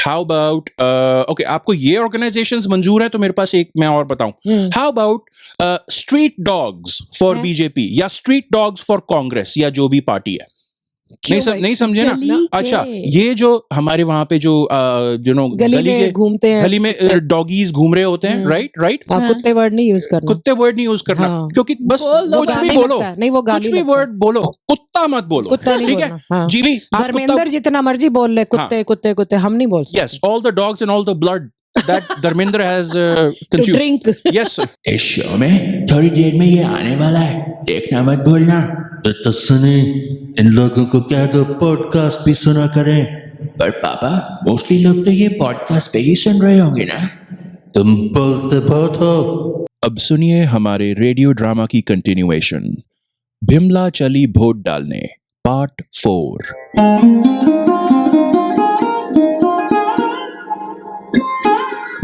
How about okay, आपको ये organisations मंजूर है तो मेरे पास एक मैं और बताऊं, how about street dogs for BJP या स्ट्रीट डॉग्स फॉर कांग्रेस या जो भी पार्टी है? नहीं समझे ना? अच्छा, ये जो हमारे वहां पे जो गली में घूमते हैं, गली में डॉगीज घूम रहे होते हैं, राइट, कुत्ते वर्ड नहीं यूज करना, कुत्ते वर्ड नहीं यूज करना, क्योंकि बस कुछ भी बोलो, नहीं वो गाली कुछ भी वर्ड बोलो, कुत्ता मत बोलो, कुत्ता नहीं ठीक है? बोलना। जी भी धर्मेंद्र जितना मर्जी बोल ले, कुत्ते कुत्ते कुत्ते हम नहीं बोल सकते। Yes, all the dogs and all the blood that Dharmendra has consumed. Drink. Yes sir. इस शो में थोड़ी देर में ये आने वाला है, देखना मत भूलना। तो सुने, इन लोगों को क्या दो पॉडकास्ट भी सुना करें। पर पापा, मोस्टली लोग तो ये पॉडकास्ट पे ही सुन रहे होंगे ना? तुम बोलते बहुत हो। अब सुनिए हमारे रेडियो ड्रामा की कंटिन्यूएशन, बिमला चली वोट डालने पार्ट 4।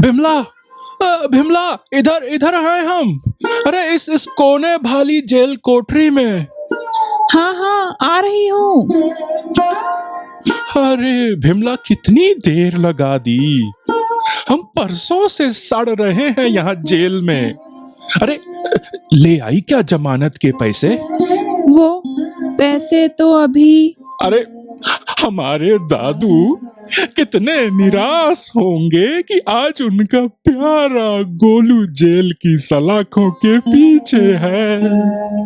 बिमला इधर हैं हम। अरे इस कोने भाली जेल कोठरी में। हाँ आ रही हूँ। अरे बिमला, कितनी देर लगा दी, हम परसों से सड़ रहे हैं यहाँ जेल में। अरे ले आई क्या जमानत के पैसे? वो पैसे तो अभी। अरे हमारे दादू कितने निराश होंगे कि आज उनका प्यारा गोलू जेल की सलाखों के पीछे है।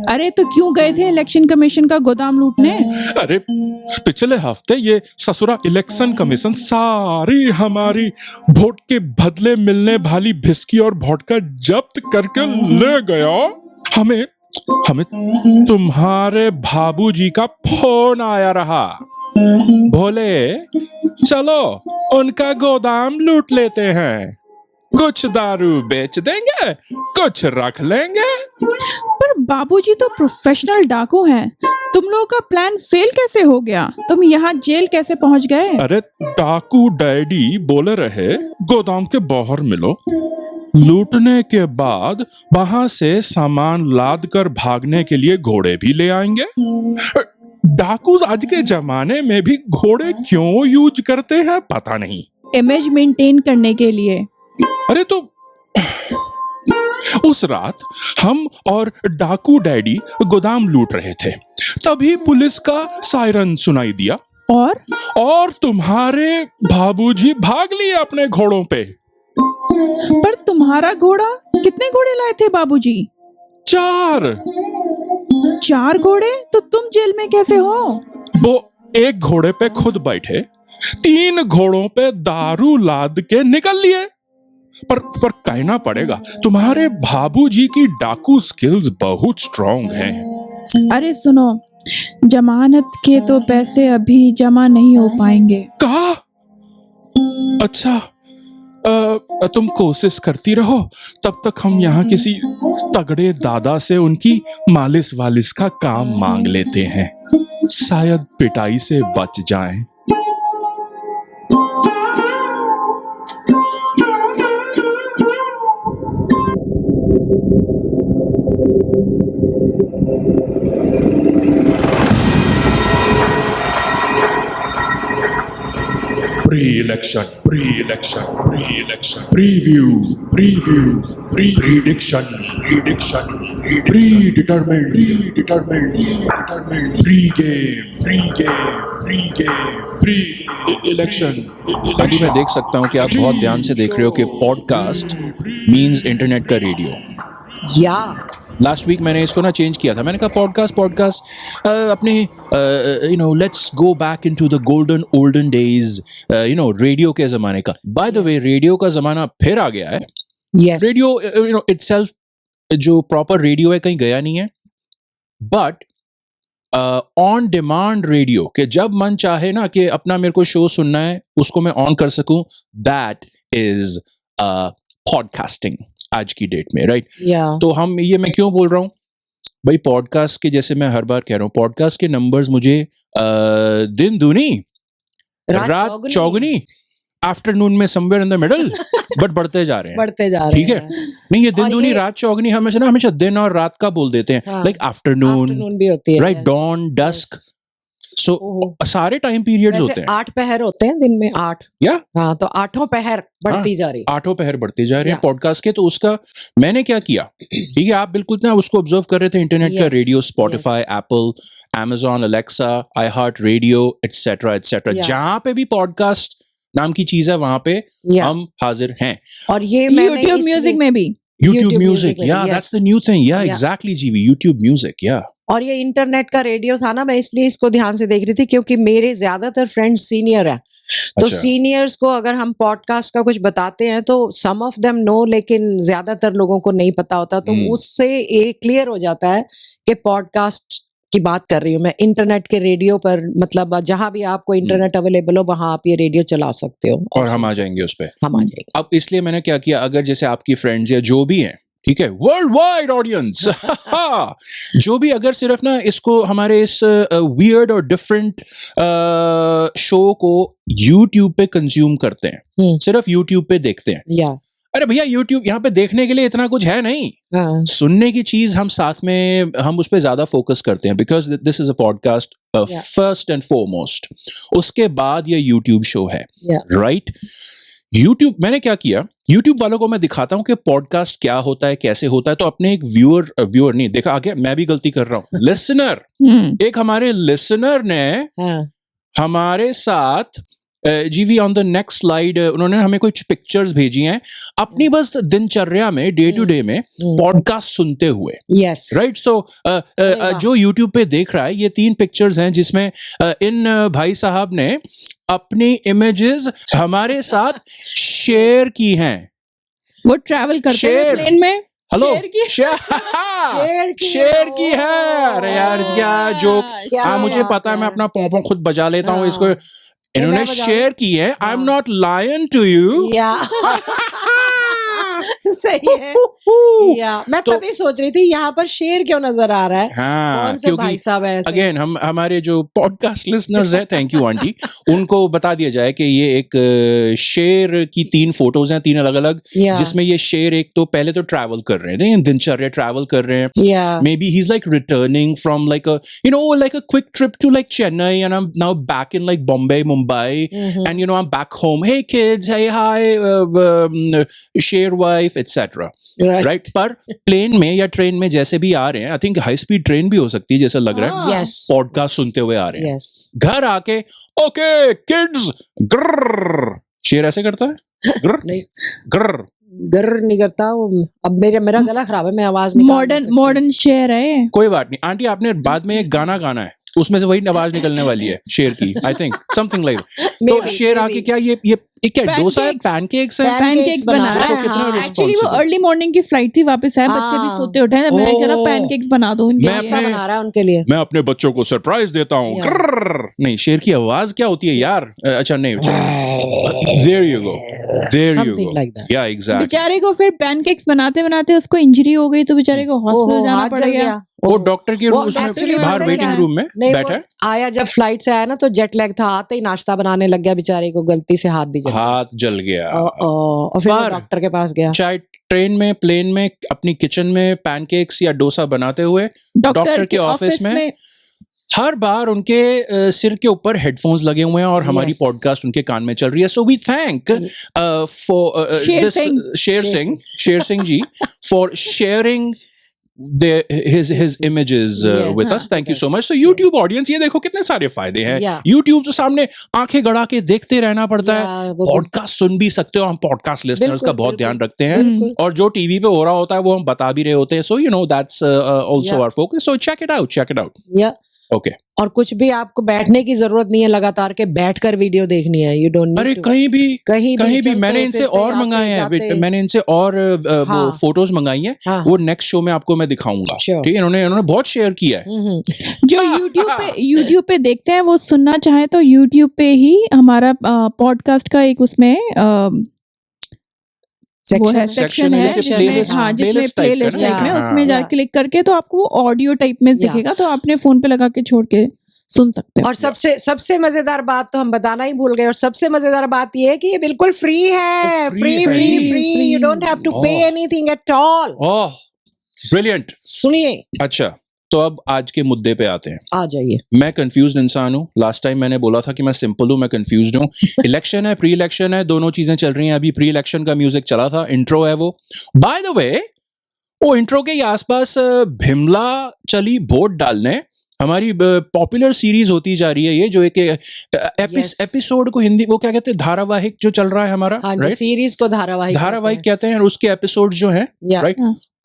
अरे तो क्यों गए थे इलेक्शन कमीशन का गोदाम लूटने? अरे पिछले हफ्ते ये ससुरा इलेक्शन कमीशन सारी हमारी वोट के बदले मिलने वाली भिस्की और वोडका जब्त करके ले गया। हमें तुम्हारे भाबूजी का फोन आया रहा, बोले चलो उनका गोदाम लूट लेते हैं, कुछ दारू बेच देंगे, कुछ रख लेंगे। पर बाबूजी तो प्रोफेशनल डाकू हैं, तुम लोगों का प्लान फेल कैसे हो गया? तुम यहाँ जेल कैसे पहुँच गए? अरे डाकू डैडी बोले रहे गोदाम के बाहर मिलो, लूटने के बाद वहां से सामान लाद कर भागने के लिए घोड़े भी ले आएंगे। डाकू आज के जमाने में भी घोड़े क्यों यूज करते हैं पता नहीं, इमेज मेंटेन करने के लिए। अरे तो उस रात हम और डाकू डैडी गोदाम लूट रहे थे, तभी पुलिस का सायरन सुनाई दिया और तुम्हारे भाबूजी भाग लिए अपने घोड़ों पे। पर तुम्हारा घोड़ा, कितने घोड़े लाए थे बाबूजी? 4 घोड़े? तो तुम जेल में कैसे हो? वो एक घोड़े पे खुद बैठे, 3 घोड़ों पे दारू लाद के निकल लिए। पर कहना पड़ेगा तुम्हारे भाबूजी की डाकू स्किल्स बहुत स्ट्रांग हैं। अरे सुनो, जमानत के तो पैसे अभी जमा नहीं हो पाएंगे। कहा? अच्छा, तुम कोशिश करती रहो, तब तक हम यहाँ किसी तगड़े दादा से उनकी मालिश वालिश का काम मांग लेते हैं, शायद पिटाई से बच जाएं। Pre-election, preview, prediction, predetermined, pre-election। अभी मैं देख सकता हूँ कि आप बहुत ध्यान से देख रहे हो कि पॉडकास्ट मीन्स इंटरनेट का रेडियो। या लास्ट वीक मैंने इसको ना चेंज किया था, मैंने कहा पॉडकास्ट अपने let's go back into the golden olden days, radio के जमाने का। बाय द वे, रेडियो का जमाना फिर आ गया है। रेडियो इटसेल्फ जो प्रॉपर रेडियो है कहीं गया नहीं है, बट ऑन डिमांड रेडियो के जब मन चाहे ना कि अपना मेरे को शो सुनना है उसको मैं ऑन कर सकूं, दैट इज पॉडकास्टिंग आज की डेट में, राइट? तो हम ये मैं क्यों बोल रहा हूँ भाई, पॉडकास्ट के जैसे मैं हर बार कह रहा हूँ, पॉडकास्ट के नंबर्स मुझे दिन दूनी रात चौगुनी, आफ्टरनून में somewhere in the middle, but बढ़ते जा रहे हैं, ठीक है? नहीं, ये दिन दूनी रात चौगुनी हमेशा दिन और रात का बोल देते हैं, लाइक आफ्टरनून भी होती है, राइट? डॉन, डस्क, सो ओहो। सारे टाइम पीरियड्स होते वैसे हैं 8 पहर होते हैं दिन में, 8। या हाँ, तो 8 पहर बढ़ती जा रही। आठों पहर बढ़ते जा रहे हैं या। पॉडकास्ट के। तो उसका मैंने क्या किया, ठीक है, आप बिल्कुल ना उसको ऑब्जर्व कर रहे थे, इंटरनेट का Yes, radio, yes. Spotify, Apple, Amazon, Alexa, iHeart Radio, etcetera etcetera, Yeah. जहां पे भी पॉडकास्ट नाम की चीज है वहां पे या। हम हाजिर हैं। और ये मैंने यूट्यूब इसलिए- म्यूजिक में भी। YouTube YouTube Music, Music में, yeah, yes. that's the new thing, yeah, Yeah. exactly, जीवी, YouTube Music, yeah. और ये इंटरनेट का रेडियो था ना, मैं इसलिए इसको ध्यान से देख रही थी क्योंकि मेरे ज्यादातर फ्रेंड्स सीनियर हैं। तो अच्छा। सीनियर्स को अगर हम पॉडकास्ट का कुछ बताते हैं तो सम ऑफ देम नो, लेकिन ज्यादातर लोगों को नहीं पता होता। तो उससे ये क्लियर हो जाता है कि पॉडकास्ट की बात कर रही हूँ मैं, इंटरनेट के रेडियो पर, मतलब जहां भी आपको इंटरनेट अवेलेबल हो वहां आप ये रेडियो चला सकते हो और हम आ जाएंगे उस पे। हम आ जाएंगे। अब इसलिए मैंने क्या किया, अगर जैसे आपकी फ्रेंड्स या जो भी हैं, ठीक है, वर्ल्ड वाइड ऑडियंस, जो भी अगर सिर्फ ना इसको हमारे इस वियर्ड और डिफरेंट शो को यूट्यूब पे कंज्यूम करते हैं, सिर्फ यूट्यूब पे देखते हैं, या अरे भैया यूट्यूब यहाँ पे देखने के लिए इतना कुछ है नहीं, हाँ, सुनने की चीज हम साथ में हम उस पर ज्यादा फोकस करते हैं, because this is a podcast first and foremost, उसके बाद ये यूट्यूब शो है, Yeah. राइट। यूट्यूब, मैंने क्या किया, यूट्यूब वालों को मैं दिखाता हूं कि पॉडकास्ट क्या होता है, कैसे होता है। तो अपने एक व्यूअर नहीं देखा, आगे मैं भी गलती कर रहा हूं, लिसनर, एक हमारे लिसनर ने हाँ, हमारे साथ जीवी ऑन द नेक्स्ट स्लाइड उन्होंने हमें कुछ पिक्चर्स भेजी हैं अपनी बस दिनचर्या में, डे टू डे में पॉडकास्ट सुनते हुए, यस, राइट। सो वाह। जो यूट्यूब पे देख रहा है, ये 3 पिक्चर्स हैं जिसमें इन भाई साहब ने अपनी इमेजेस हमारे साथ शेयर की हैं। वो ट्रैवल करते हैं शेर। प्लेन में। हेलो, शेर की- शेयर की है। अरे यार क्या जोक, क्या हाँ मुझे बात पता है, मैं है। अपना पोंपों खुद बजा लेता हूँ हाँ। इसको। इन्होंने मैं बजा- शेयर की है, I am not lying to you. या सही है। या मैं तो- तभी सोच रही थी यहाँ पर शेर क्यों नजर आ रहा है। हाँ, कौन से भाई क्योंकि साहब है ऐसे? अगेन हम हमारे जो पॉडकास्ट लिसनर्स हैं, थैंक यू आंटी, उनको बता दिया जाए कि ये एक शेर की 3 फोटोज हैं, 3 अलग अलग, या जिसमें ये शेर एक तो पहले तो ट्रैवल कर रहे हैं, दिनचर्या ट्रैवल कर रहे हैं, या maybe he's like returning from like a like a quick trip to like Chennai, and I'm now back in like Bombay, Mumbai, and I'm back home, hey kids, hey hi, share wife, etc. right? पर plane में या train में जैसे भी आ रहे हैं, I think high speed train भी हो सकती है जैसा लग रहा है, यस पॉडकास्ट सुनते हुए आ रहे हैं, यस घर आके ओके किड्स ग्रर, शेर ऐसे करता है ग्रर नहीं। ग्रर, गर नहीं करता वो। अब मेरा गला खराब है, मैं आवाज नहीं मॉडर्न शेयर है ये। कोई बात नहीं आंटी, आपने बाद में एक गाना गाना है, उसमें से वही आवाज निकलने वाली है शेर की, आई थिंक समथिंग लाइक। तो Maybe, शेर आके maybe. क्या ये क्या डोसा है, Pancakes. पैनकेक्स है, पैनकेक्स बना रहा तो है, कितना हाँ। एक्चुअली वो responsible। अर्ली मॉर्निंग की फ्लाइट थी, वापस आए, बच्चे भी हाँ। सोते उठे हैं, मैंने कहा ओह। पैनकेक्स बना दो इनके मैं लिए। अपने- बना रहा है उनके लिए। मैं अपने बच्चों को सरप्राइज देता हूँ, Yeah. ग्रर। नहीं, शेर की आवाज क्या होती है यार, अच्छा नहीं, there you go, there you Something go, like that. Yeah exactly. बेचारे को फिर पैनकेक्स बनाते बनाते उसको इंजरी हो गई, तो बेचारे को हॉस्पिटल ओहो, जाना हाथ पड़ जल गया। वो डॉक्टर के वो उसमें actually बाहर पता है वेटिंग क्या रूम में नहीं, बैठा वो है, आया जब फ्लाइट से आया ना तो जेट लैग था, आते ही नाश्ता बनाने लग गया बेचारे को, गलती से हाथ भी जल गया। हाथ जल गया। और फिर वो पर- डॉक्टर के पास गया। चाहे ट्रेन में, प्लेन में, अपनी किचन में पैनकेक्स या डोसा बनाते हुए, डॉक्टर के ऑफिस में हर बार उनके सिर के ऊपर हेडफोन्स लगे हुए हैं और हमारी Yes. पॉडकास्ट उनके कान में चल रही है। So we thank for Sher this Singh. Sher Singh ji for sharing his images Yes. with us. Thank you so much. So YouTube audience, ये देखो कितने सारे फायदे हैं। Yeah. YouTube तो सामने आंखें गड़ा के देखते रहना पड़ता है, या, वो- पॉडकास्ट सुन भी सकते हो। हम पॉडकास्ट लिसनर्स बिल्कुल, का बहुत बिल्कुल। ध्यान रखते हैं, बिल्कुल। और जो टीवी पे हो रहा होता है वो हम बता भी रहे होते हैं। सो that's also Yeah. our focus. So check it out. या Okay. और कुछ भी आपको बैठने की जरूरत नहीं है, लगातार के बैठकर वीडियो देखनी है। यू डोंट अरे कहीं भी कहीं भी मैंने इनसे और मंगाए हैं, मैंने इनसे और वो हाँ। फोटोज मंगाई हैं, हाँ। वो नेक्स्ट शो में आपको मैं दिखाऊंगा। Sure. ठीक है, इन्होंने बहुत शेयर किया है। जो यूट्यूब पे देखते हैं वो सुनना चाहे तो यूट्यूब पे ही हमारा पॉडकास्ट का एक उसमें वो है Section सेक्शन है, है जैसे जिसमें playlist- हाँ जिसमें playlist type प्लेलिस्ट करना टाइप में है। उसमें हाँ। जा क्लिक करके तो आपको वो ऑडियो टाइप में दिखेगा, तो आपने फोन पे लगा के छोड़ के सुन सकते हो। और सबसे मजेदार बात तो हम बताना ही भूल गए, और सबसे मजेदार बात ये है कि ये बिल्कुल फ्री है। free फ्री है फ्री जी। Free, you don't have to pay Oh. Anything at all. Oh brilliant. सुनिए, अच्छा, तो अब आज के मुद्दे पे आते हैं। आ जाइए। मैं कंफ्यूज्ड इंसान हूँ। लास्ट टाइम मैंने बोला था कि मैं सिंपल हूँ, मैं कंफ्यूज्ड हूँ। इलेक्शन है, प्री इलेक्शन है, दोनों चीजें चल रही हैं। अभी प्री इलेक्शन का म्यूजिक चला था, इंट्रो है वो। बाय द वे, वो इंट्रो के ही आसपास भिमला चली वोट डालने। हमारी पॉपुलर सीरीज होती जा रही है ये, जो एक Yes. एपिसोड को हिंदी वो क्या कहते हैं, धारावाहिक जो चल रहा है हमारा, हाँ जी, राइट? सीरीज को धारावाहिक धारावाहिक कहते हैं, और उसके एपिसोड जो हैं, या राइट?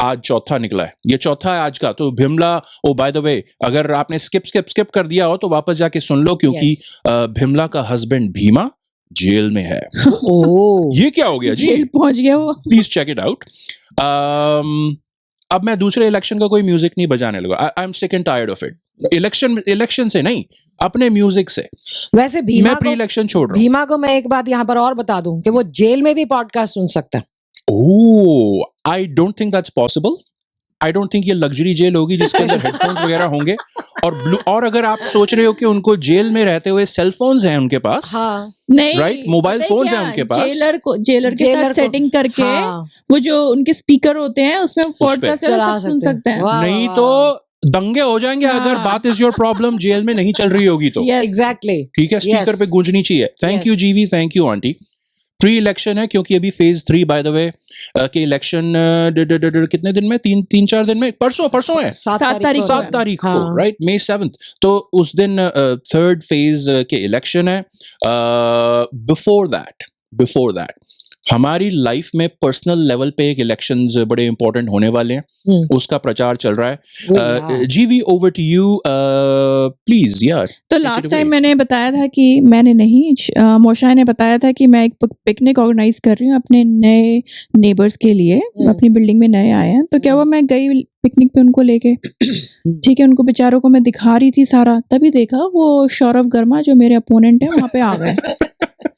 आज चौथा निकला है, ये चौथा है आज का। तो भिमला, ओ बाय द वे, अगर आपने स्किप कर दिया हो तो वापस जाके सुन लो, क्योंकि भिमला का हस्बैंड भीमा जेल में है। ओ ये क्या हो गया जी? जेल पहुंच गया वो। Please check it out. अब मैं दूसरे इलेक्शन का कोई म्यूजिक नहीं बजाने लगा। I am sick and tired of it. Election से नहीं, अपने म्यूजिक से। वैसे भीमा मैं प्री को इलेक्शन छोड़ रहा हूँ। भीमा को मैं एक बात यहाँ पर और बता दूं कि वो जेल में भी पॉडकास्ट सुन सकता है। Oh, I don't think that's possible. I don't think ये लग्जरी जेल होगी जिसके अंदर हेडफोन्स वगैरह होंगे। और अगर आप सोच रहे हो कि उनको जेल में रहते हुए सेल फोन्स हैं उनके पास, हाँ नहीं, राइट, मोबाइल पता है फोन्स क्या? हैं उनके पास। जेलर के जेलर साथ को- सेटिंग करके हाँ, वो जो उनके स्पीकर होते हैं उसमें पॉडकास्ट चला सुन सकते हैं। वाह, नहीं वाह, तो वाह। दंगे हो जाएंगे अगर हाँ। बात इज योर प्रॉब्लम जेल में नहीं चल रही होगी तो। Yes. एग्जैक्टली ठीक है, स्पीकर Yes. पे गूंजनी चाहिए। Thank you Yes. जीवी, thank you aunty. Pre election है क्योंकि अभी फेज 3 बाय द वे के इलेक्शन कितने दिन में, तीन चार दिन में, परसों है, 7 तारीख को 7 तारीख को, हाँ। Right, May 7th। तो उस दिन थर्ड फेज के इलेक्शन है। बिफोर दैट हमारी लाइफ में पर्सनल लेवल पे एक इलेक्शंस बड़े इंपॉर्टेंट होने वाले हैं, उसका प्रचार चल रहा है। जीवी, ओवर टू यू प्लीज यार। तो लास्ट टाइम मैंने बताया था कि मैंने नहीं, मोशा ने बताया था कि मैं एक पिकनिक ऑर्गेनाइज कर रही हूँ अपने नए नेबर्स के लिए। अपनी बिल्डिंग में नए आए हैं, तो क्या हुआ, मैं गई पिकनिक पे उनको लेके। ठीक है, उनको बेचारों को मैं दिखा रही थी सारा, तभी देखा वो सौरभ वर्मा जो मेरे अपोनेंट है वहां पे आ गए।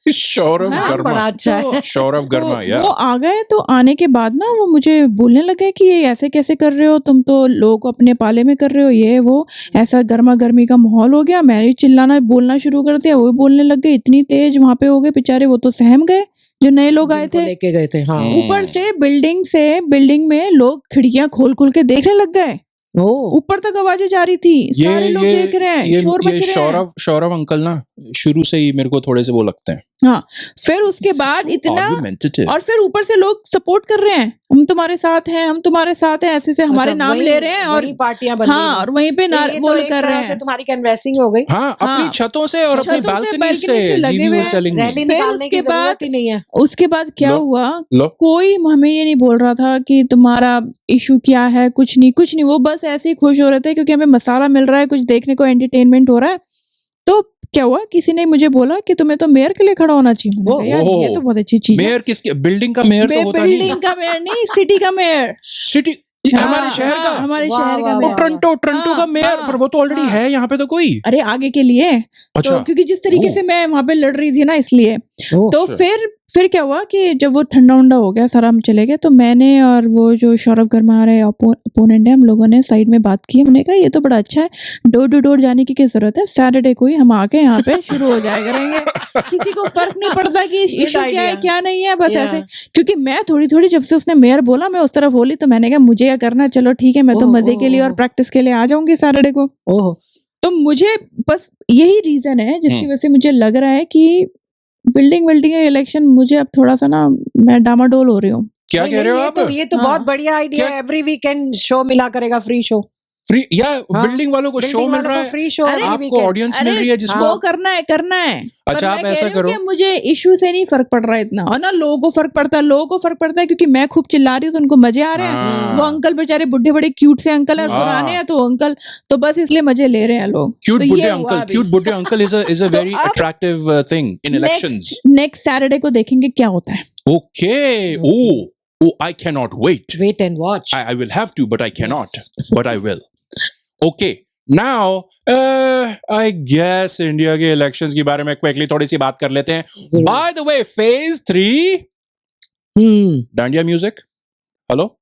सौरभ हाँ, वर्मा, बड़ा अच्छा है। सौरभ तो वर्मा, या वो आ गए, तो आने के बाद ना वो मुझे बोलने लगे कि ये ऐसे कैसे कर रहे हो, तुम तो लोग अपने पाले में कर रहे हो, ये वो ऐसा गर्मा गर्मी का माहौल हो गया। मैंने चिल्लाना बोलना शुरू कर दिया, वो भी बोलने लग गए, इतनी तेज वहां पे हो गए बेचारे, वो तो सहम गए जो नए लोग आए जिनको थे। लेके गए थे। हाँ ऊपर से बिल्डिंग में लोग खिड़कियां खोल खोल के देखने लग गए। ओ ऊपर तक आवाजें जा रही थी, सारे लोग देख रहे हैं, शोर मच रहे हैं। सौरभ अंकल ना शुरू से ही मेरे को थोड़े से वो लगते हैं, हाँ, फिर उसके बाद So इतना, argumentative. और फिर ऊपर से लोग सपोर्ट कर रहे हैं, हम तुम्हारे साथ हैं, हम तुम्हारे साथ हैं, ऐसे से हमारे अच्छा, नाम वही- ले रहे हैं, और वही पार्टियां बन हाँ, गई। और वहीं पे तो ये वो तो एक कर रहे तरह से हैं। तुम्हारी कैनवैसिंग हो गई। हाँ, अपनी हाँ, छतों से और अपनी छतों से बालकनी balcony से से लगे जीवी हुए was हैं। telling me। रैली फिर निकालने की उसके बाद- जरूरत ही नहीं है। उसके बाद क्या लो, हुआ, लो। कोई हमें ये नहीं बोल रहा था कि तुम्हारा इशू क्या है, कुछ नहीं, वो बस ऐसे ही खुश हो रहे थे क्योंकि हमें मसाला मिल रहा है, कुछ देखने को एंटरटेनमेंट हो रहा है। तो क्या हुआ, किसी ने मुझे बोला कि तुम्हें तो मेयर के लिए खड़ा होना चाहिए। मैंने कहा, यार ये तो बहुत अच्छी चीज है। मेयर किसके, बिल्डिंग का मेयर तो होता नहीं, बिल्डिंग का मेयर नहीं, सिटी का मेयर। सिटी, हमारे शहर का, हमारे वाह, शहर का वाह, वो मेयर। वाह। टोरंटो का मेयर, हाँ, पर वो तो ऑलरेडी हाँ। है यहाँ पे तो कोई। अरे आगे के लिए, अच्छा, तो क्योंकि जिस तरीके ओह। से मैं वहां पे लड़ रही थी ना, इसलिए। ओह, तो अच्छा। फिर क्या हुआ कि जब वो ठंडा उंडा हो गया सारा, हम चले गए, तो मैंने और वो जो सौरभ वर्मा हमारे अपोनेंट है, हम लोगों ने साइड में बात की। हमने कहा ये तो बड़ा अच्छा है, डोर टू डोर जाने की क्या जरूरत है, सैटरडे को ही हम आके यहाँ पे शुरू हो जाया करेंगे। किसी को फर्क नहीं पड़ता कि इशू क्या है idea. क्या नहीं है, बस Yeah. ऐसे। क्योंकि मैं थोड़ी जब से उसने मेयर बोला, मैं उस तरफ बोली, तो मैंने कहा मुझे क्या करना है, चलो ठीक है, मैं तो ओह, मजे के लिए और ओह। प्रैक्टिस के लिए आ जाऊंगी सैटरडे को। ओह तो मुझे बस यही रीजन है जिसकी हम्म। वजह से मुझे लग रहा है कि बिल्डिंग का इलेक्शन, मुझे अब थोड़ा सा ना, मैं डामाडोल हो रही हूँ। क्या नहीं, कह रहे हो नहीं, आप? ये तो हाँ। बहुत बढ़िया आइडिया क्या- है। एवरी वीकेंड शो मिला करेगा, फ्री शो। फ्री, या हाँ, बिल्डिंग वालों को शो बिल्डिंग मिल वालों रहा को है, फ्री शो अरे, आपको ऑडियंस मिल रही है जिसको वो करना है पर अच्छा, मैं आप कह ऐसा रही हूँ करो। कि मुझे इशू से नहीं फर्क पड़ रहा है इतना, और ना लोगों को फर्क पड़ता है क्योंकि मैं खूब चिल्ला रही हूँ तो उनको मजे आ रहे हैं। हाँ। वो अंकल बेचारे बुढ़े बड़े क्यूट से अंकल है, और हाँ। पुराने हैं, तो अंकल तो बस इसलिए मजे ले रहे हैं लोग। क्यूट तो बुड्ढे ये हुआ अंकल, अभी। क्यूट बुड्ढे अंकल इज अ तो वेरी अब attractive thing in elections. Next Saturday को देखेंगे क्या होता है। Okay. Oh, I cannot wait. Wait and watch. I will have to, but I cannot. But I will. Okay. Now, I guess India के elections के बारे में क्विकली थोड़ी सी बात कर लेते हैं। By the way, phase 3, dandiya music. Hello?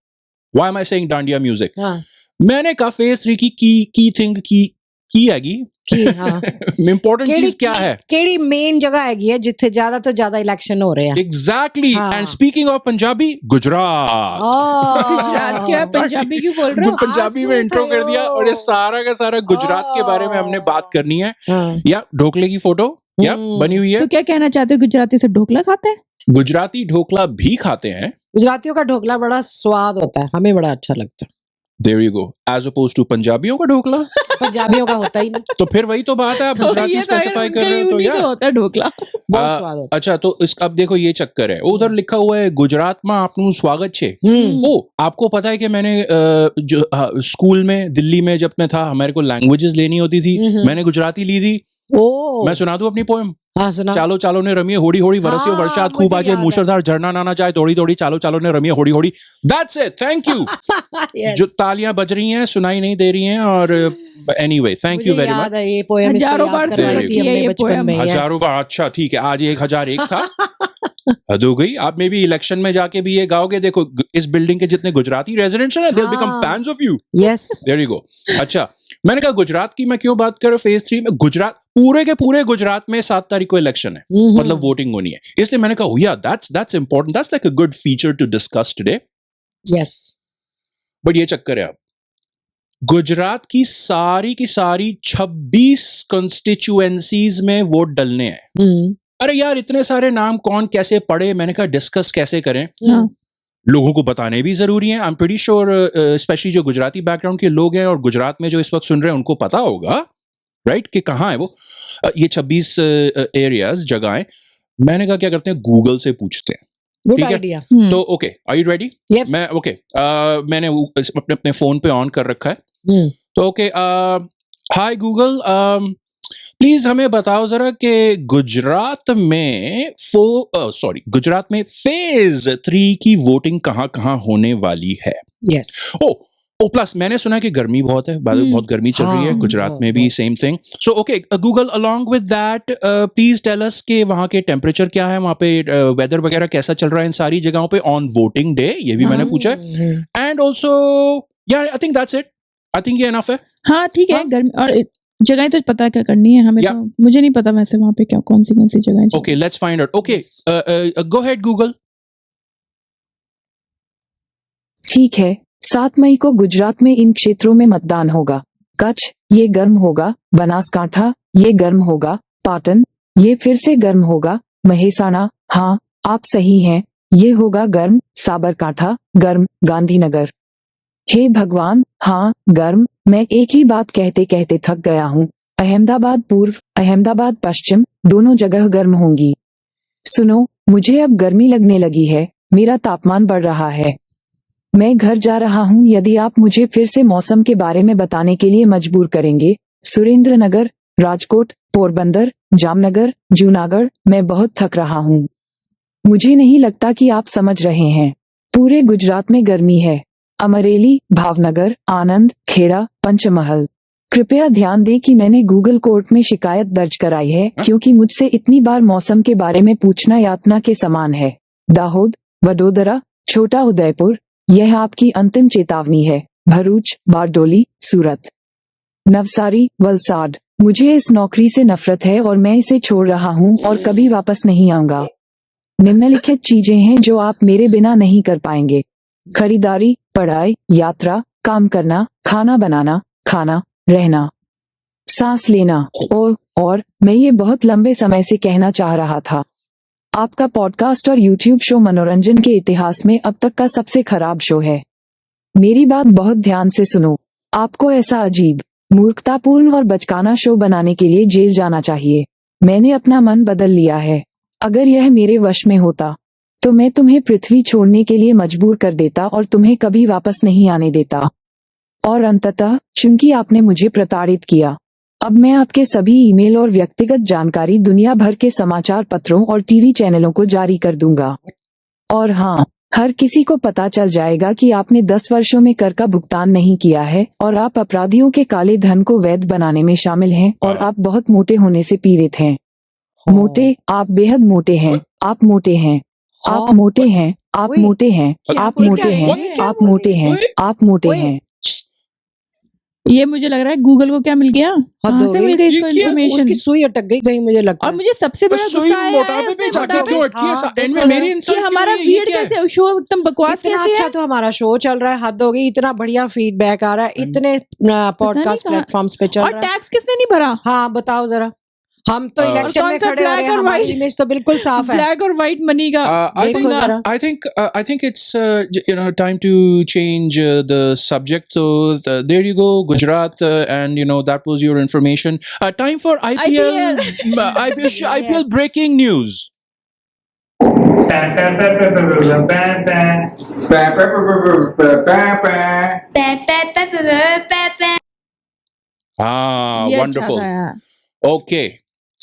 Why am I saying dandiya music? हाँ, मैंने कहा phase 3 की key thing की की हैगी कि हाँ इंपॉर्टेंट चीज क्या है केड़ी मेन जगह हैगी है जिथे ज्यादा तो ज्यादा इलेक्शन हो रहे हैं एग्जैक्टली हाँ। And speaking of Punjabi Gujarat Gujarat क्या पंजाबी क्यों बोल रहे हो? पंजाबी में इंट्रो कर दिया और ये सारा का सारा गुजरात के बारे में हमने बात करनी है हाँ। या ढोकले की फोटो या बनी हुई है तो क्या कहना चाहते हो, गुजराती से ढोकला खाते हैं? गुजराती ढोकला भी खाते हैं गुजरातियों का ढोकला बड़ा स्वाद होता है, हमें बड़ा अच्छा लगता है। There you go as opposed to पंजाबियों का ढोकला पंजाबियों का होता ही नहीं, तो फिर वही तो बात है आप गुजराती ये तो स्पेसिफाई कर रहे हो तो उनका यार होता है ढोकला। बहुत स्वाद होता अच्छा तो इस अब देखो ये चक्कर है उधर लिखा हुआ है गुजरात में आपनु स्वागत छे है। ओ आपको पता है कि मैंने जो स्कूल में दिल्ली में जब मैं था हमारे को लैंग्वेजेस लेनी होती थी मैंने गुजराती ली थी ओ मैं सुना दूं अपनी पोएम हाँ सुना। चालो चालो ने रमिए होड़ी होड़ी वरसियो हाँ, वर्षात मुझे खूब आजे याद है। मूसलाधार झरना नाना जाए तोड़ी तोड़ी चालो चालो ने रमिए होड़ी होड़ी that's it thank you Yes. जो तालियां बज रही हैं सुनाई नहीं दे रही हैं और एनीवे थैंक यू मुझे वेरी याद मच है ये पोएम हजारों बार सुनी थी है हमने ये बचपन पोएम। में। yes. हजारों बार अच्छा ठीक है आज 1001 था हद हो गई आप में भी इलेक्शन में जाके भी ये गाओगे देखो इस बिल्डिंग के जितने गुजराती रेजिडेंट्स हैं ना दे विल बिकम हाँ। Fans of you Yes. There you go अच्छा मैंने कहा गुजरात की मैं क्यों बात कर रहा हूं फेज 3 में गुजरात पूरे के पूरे गुजरात में 7 तारीख को इलेक्शन है मतलब वोटिंग होनी है इसलिए मैंने कहा yeah that's important that's like a good feature to discuss today Yes. But ये चक्कर है अब गुजरात की सारी 26 कंस्टिट्यूएंसीज में वोट डलने हैं हम्म, अरे यार इतने सारे नाम कौन कैसे पढ़े मैंने कहा डिस्कस कैसे करें हाँ। लोगों को बताने भी जरूरी है I am pretty sure specially जो गुजराती बैकग्राउंड के लोग हैं और गुजरात में जो इस वक्त सुन रहे हैं उनको पता होगा राइट कि कहाँ है वो ये 26 एरियाज जगहें मैंने कहा क्या करते हैं गूगल से पूछते हैं Good ठीक है। idea. तो okay are you ready Yes. मैं ओके मैंने अपने अपने फोन पे ऑन कर रखा है हम्म, तो ओके हाय गूगल प्लीज हमें बताओ जरा कि गुजरात में गुजरात में फेज 3 की वोटिंग कहाँ होने वाली है Yes. ओ प्लस मैंने सुना कि गर्मी बहुत है बहुत गर्मी चल रही है हाँ, गुजरात बहुत, में भी बहुत। Same thing so okay Google along with that please tell us कि वहाँ के टेम्परेचर क्या है वहाँ पे वेदर वगैरह कैसा चल रहा है इन सारी जगहों पे ऑन वोटिंग डे ये भी मैंने पूछा है हम्म, एंड ऑल्सो या I think that's it I think ये इनफ है हाँ ठीक है हाँ। गर्मी और जगह तो पता क्या करनी है हमें या- तो मुझे नहीं पता वैसे वहाँ पे क्या कौन सी जगह okay let's find out okay Yes. Go ahead Google ठीक है 7 मई को गुजरात में इन क्षेत्रों में मतदान होगा। कच्छ ये गर्म होगा, बनासकांठा ये गर्म होगा, पाटन ये फिर से गर्म होगा, महेसाणा हाँ आप सही हैं ये होगा गर्म, साबरकांठा गर्म, गांधीनगर हे भगवान हाँ गर्म, मैं एक ही बात कहते कहते थक गया हूँ। अहमदाबाद पूर्व अहमदाबाद पश्चिम दोनों जगह गर्म होंगी। सुनो मुझे अब गर्मी लगने लगी है, मेरा तापमान बढ़ रहा है, मैं घर जा रहा हूँ। यदि आप मुझे फिर से मौसम के बारे में बताने के लिए मजबूर करेंगे। सुरेंद्र नगर, राजकोट, पोरबंदर, जामनगर, जूनागढ़ मैं बहुत थक रहा हूँ। मुझे नहीं लगता कि आप समझ रहे हैं। पूरे गुजरात में गर्मी है। अमरेली, भावनगर, आनंद, खेड़ा, पंचमहल। कृपया ध्यान दें कि मैंने गूगल कोर्ट में शिकायत दर्ज कराई है क्योंकि मुझसे इतनी बार मौसम के बारे में पूछना यातना के समान है। दाहोद, वडोदरा, छोटा उदयपुर यह आपकी अंतिम चेतावनी है। भरूच, बारडोली, सूरत, नवसारी, वलसाड मुझे इस नौकरी से नफरत है और मैं इसे छोड़ रहा हूँ और कभी वापस नहीं आऊंगा। निम्नलिखित चीजें हैं जो आप मेरे बिना नहीं कर पाएंगे। खरीदारी, पढ़ाई, यात्रा, काम करना, खाना बनाना, खाना, रहना, सांस लेना और मैं ये बहुत लंबे समय से कहना चाह रहा था। आपका पॉडकास्ट और यूट्यूब शो मनोरंजन के इतिहास में अब तक का सबसे खराब शो है। मेरी बात बहुत ध्यान से सुनो। आपको ऐसा अजीब, मूर्खतापूर्ण और बचकाना शो बनाने के लिए जेल जाना चाहिए। मैंने अपना मन बदल लिया है। अगर यह मेरे वश में होता तो मैं तुम्हें पृथ्वी छोड़ने के लिए मजबूर कर देता और तुम्हें कभी वापस नहीं आने देता। और अंततः चूंकि आपने मुझे प्रताड़ित किया, अब मैं आपके सभी ईमेल और व्यक्तिगत जानकारी दुनिया भर के समाचार पत्रों और टीवी चैनलों को जारी कर दूंगा। और हाँ, हर किसी को पता चल जाएगा कि आपने 10 वर्षों में कर का भुगतान नहीं किया है और आप अपराधियों के काले धन को वैध बनाने में शामिल हैं और आप बहुत मोटे होने से पीड़ित हैं। मोटे, आप बेहद मोटे हैं, आप मोटे हैं, आप मोटे हैं, आप ओए, मोटे हैं, क्या आप बोल मोटे रहे हैं, हैं? क्या आप बोल मोटे रहे हैं, हैं? आप मोटे ओए, हैं। ये मुझे लग रहा है गूगल को क्या मिल गया, हद कहाँ हो से गई। मिल गई ये इसको क्या? इन्फॉर्मेशन। उसकी सुई अटक गई कहीं, मुझे लगता और है। मुझे सबसे बड़ा सुई गुस्सा आया मोटापे है पे इसने जाके क्यों अटकी है? हाँ, एंड में देखो मेरी जरा। कि इंसल्ट क्यों हमारा हुई है? ये वियर्ड क्या है? कैसे शो एकदम बकवास इतना कैसे अच्छा है। तो हमारा शो चल रहा है, हद हो गई, इतना बढ़िया फीडबैक आ रहा है, इतने पॉडकास्ट कहाँ- प्लेटफॉर्म्स पे चल और रहा है। टैक्स किसने नहीं भरा। हाँ बताओ जरा, हम तो और इलेक्शन कौन में सा खड़े हो रहे black हैं, और हमारी white? इमेज तो बिल्कुल साफ है। ब्लैक और व्हाइट मनी का I देखो think जरा। I think it's time to change the subject. So there you go, Gujarat, and that was your information. Time for IPL. IPL Yes. breaking news. Ah, ये अच्छा wonderful. था यार। Okay.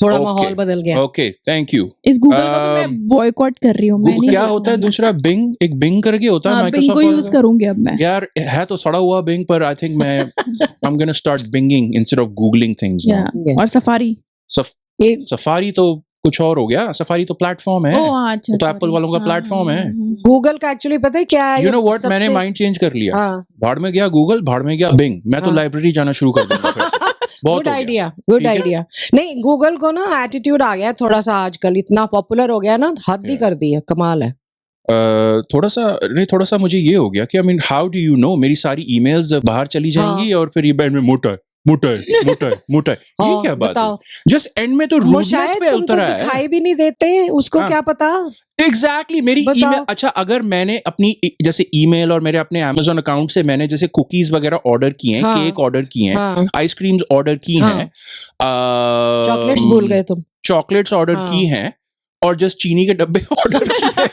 थोड़ा Okay. माहौल बदल गया। Okay, thank you. इस Google को तो मैं Um, बॉयकॉट कर रही हूँ, मैं नहीं क्या देखूंगी। होता है दूसरा बिंग? एक बिंग करके होता है हाँ, बिंग को माइक्रोसॉफ्ट यूज करूंगी अब मैं। यार है तो सड़ा हुआ बिंग, पर आई थिंक मैं I'm gonna start binging instead of googling things now. Yes. और सफारी। एक सफारी तो कुछ और हो गया। सफारी तो प्लेटफॉर्म है। ओ हाँ, अच्छा वो तो sorry। एप्पल वालों का हाँ, प्लेटफॉर्म है। गूगल का एक्चुअली पता है क्या है? यू ये नो व्हाट, मैंने सबसे- माइंड चेंज कर लिया। हाँ, भाड़ में गया गूगल, भाड़ में गया बिंग। मैं तो हाँ। लाइब्रेरी जाना शुरू कर दूंगा फिर से। बहुत गुड हो गया। आइडिया, गुड ठीक है? आइडिया। नहीं, गूगल को ना एटीट्यूड आ गया है थोड़ा सा आजकल, इतना पॉपुलर हो गया ना, हद ही Yeah. कर दी है, कमाल है। थोड़ा सा मुझे ये हो गया कि I mean how do you know मेरी सारी ईमेल्स बाहर चली जाएंगी और फिर ये बैंड में मोटा है मोटा है मोटा है मोटा है। ये हाँ, क्या बात है? बताओ। जस्ट एंड में तो रूडनेस शायद पे तुमको उतरा है। दिखाई भी नहीं देते, उसको हाँ। क्या पता। एग्जैक्टली मेरी बताओ। ईमेल। अच्छा, अगर मैंने अपनी जैसे ईमेल और मेरे अपने Amazon अकाउंट से मैंने जैसे कुकीज वगैरह ऑर्डर किए हैं, हाँ। केक ऑर्डर किए हैं, हाँ, आइसक्रीम्स ऑर्डर की हाँ। हैं, चॉकलेट्स भूल गए तुम। चॉकलेट्स ऑर्डर हाँ। की हैं और जस्ट चीनी के डब्बे ऑर्डर किए हैं।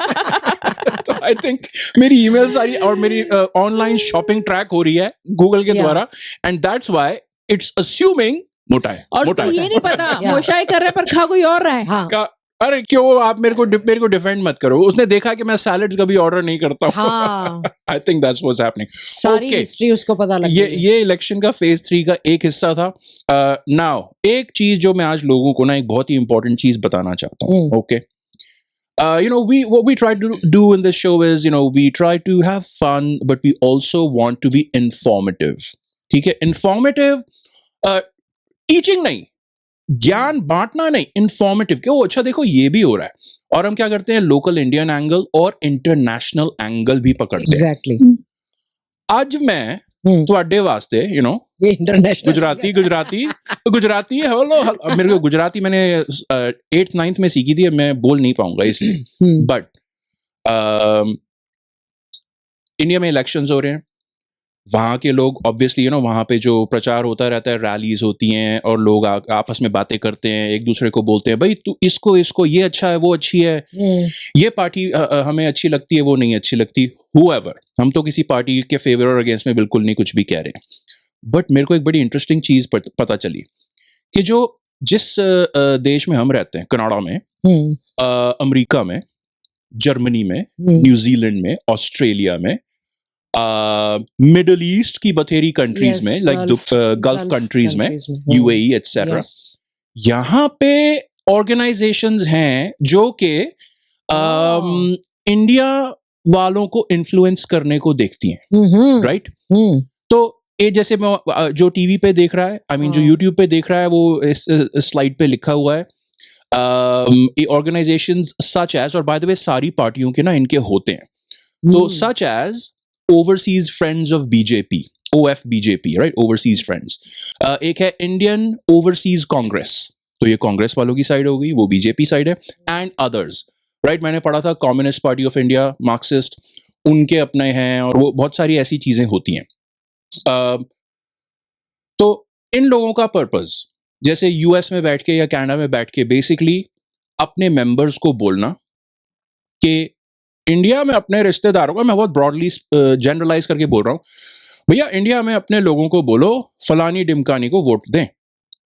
तो आई थिंक मेरी ईमेल सारी और मेरी ऑनलाइन शॉपिंग ट्रैक हो रही है गूगल के Yeah. द्वारा, and that's why it's assuming मोटा है और मोटा उसको है। ये नहीं पता Yeah. मोशाई कर रहा है पर खा कोई और रहा है। हाँ, का अरे क्यों आप मेरे को डिफेंड मत करो। उसने देखा कि मैं सैलेड्स कभी ऑर्डर नहीं करता हूँ। हाँ, I think that's what's happening. सारी Okay. हिस्ट्री उसको पता लग ये गई है। ये इलेक्शन का फेज 3 का एक हिस्सा था। नाउ एक चीज जो मैं आज लोगों को ना एक बहुत ही इंपॉर्टेंट चीज बताना चाहता हूँ। Okay, what we try to do in this show is we try to have fun but we also want to be informative. ठीक है, इंफॉर्मेटिव टीचिंग नहीं, ज्ञान बांटना नहीं, इंफॉर्मेटिव कि अच्छा देखो ये भी हो रहा है। और हम क्या करते हैं, लोकल इंडियन एंगल और इंटरनेशनल एंगल भी पकड़ते हैं। एग्जैक्टली। आज मैं ਤੁਹਾਡੇ वास्ते ये इंटरनेशनल गुजराती हेलो मेरे को गुजराती मैंने 8th 9th में सीखी थी, मैं बोल नहीं पाऊंगा इसलिए। बट इंडिया में इलेक्शंस हो रहे हैं, वहाँ के लोग ऑब्वियसली वहाँ पे जो प्रचार होता रहता है, रैलीज होती हैं और लोग आपस में बातें करते हैं, एक दूसरे को बोलते हैं भाई तू इसको ये अच्छा है, वो अच्छी है, ये पार्टी हमें अच्छी लगती है, वो नहीं अच्छी लगती। whoever, हम तो किसी पार्टी के फेवर और अगेंस्ट में बिल्कुल नहीं कुछ भी कह रहे हैं। बट मेरे को एक बड़ी इंटरेस्टिंग चीज पता चली कि जिस देश में हम रहते हैं, कनाडा में, अमेरिका में, जर्मनी में, न्यूजीलैंड में, ऑस्ट्रेलिया में, मिडल ईस्ट की बथेरी कंट्रीज Yes, में, लाइक गल्फ कंट्रीज में, यूएई एटसेट्रा, यहाँ पे ऑर्गेनाइजेशंस हैं जो कि इंडिया वालों को इन्फ्लुएंस करने को देखती हैं, राइट? तो ये जैसे जो टीवी पे देख रहा है, आई मीन जो यूट्यूब पे देख रहा है, वो इस स्लाइड पे लिखा हुआ है ऑर्गेनाइजेशंस सच एज, और बाय द वे सारी पार्टियों के ना इनके होते हैं, तो such as overseas friends of BJP, OFBJP, right, overseas friends. एक है इंडियन ओवरसीज कांग्रेस, तो ये कांग्रेस वालों की साइड हो गई, वो बीजेपी साइड है, एंड अदर्स, राइट। मैंने पढ़ा था communist party of India, Marxist, उनके अपने हैं, और वो बहुत सारी ऐसी चीजें होती हैं। तो इन लोगों का पर्पस, जैसे यूएस में बैठ के या कनाडा में बैठ के, बेसिकली अपने मेंबर्स को बोलना कि इंडिया में अपने रिश्तेदारों का, मैं बहुत ब्रॉडली जनरलाइज करके बोल रहा हूँ, भैया इंडिया में अपने लोगों को बोलो फलानी डिमकानी को वोट दें,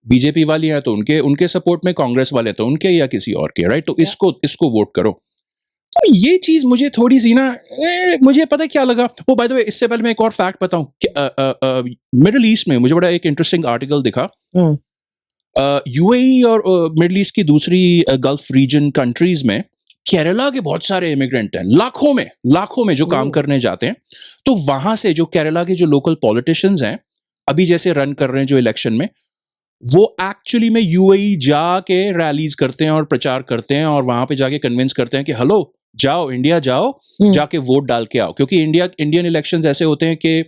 बीजेपी वाली है तो उनके सपोर्ट में, कांग्रेस वाले तो उनके या किसी और के, राइट, तो इसको वोट करो। तो ये चीज मुझे थोड़ी सी ना, मुझे पता क्या लगा, वो बाय द वे इससे पहले मैं एक और फैक्ट बताऊं कि मिडिल ईस्ट में मुझे बड़ा एक इंटरेस्टिंग आर्टिकल दिखा। यूएई और मिडिल ईस्ट की दूसरी गल्फ रीजन कंट्रीज में केरला के बहुत सारे इमिग्रेंट हैं, लाखों में जो काम करने जाते हैं। तो वहां से जो केरला के जो लोकल पॉलिटिशियंस हैं, अभी जैसे रन कर रहे हैं जो इलेक्शन में, वो एक्चुअली में यूएई जाके रैलीज करते हैं और प्रचार करते हैं और वहां पे जाके कन्विंस करते हैं कि हेलो जाओ इंडिया जाओ, जाके वोट डाल के आओ। क्योंकि इंडियन इलेक्शंस ऐसे होते हैं कि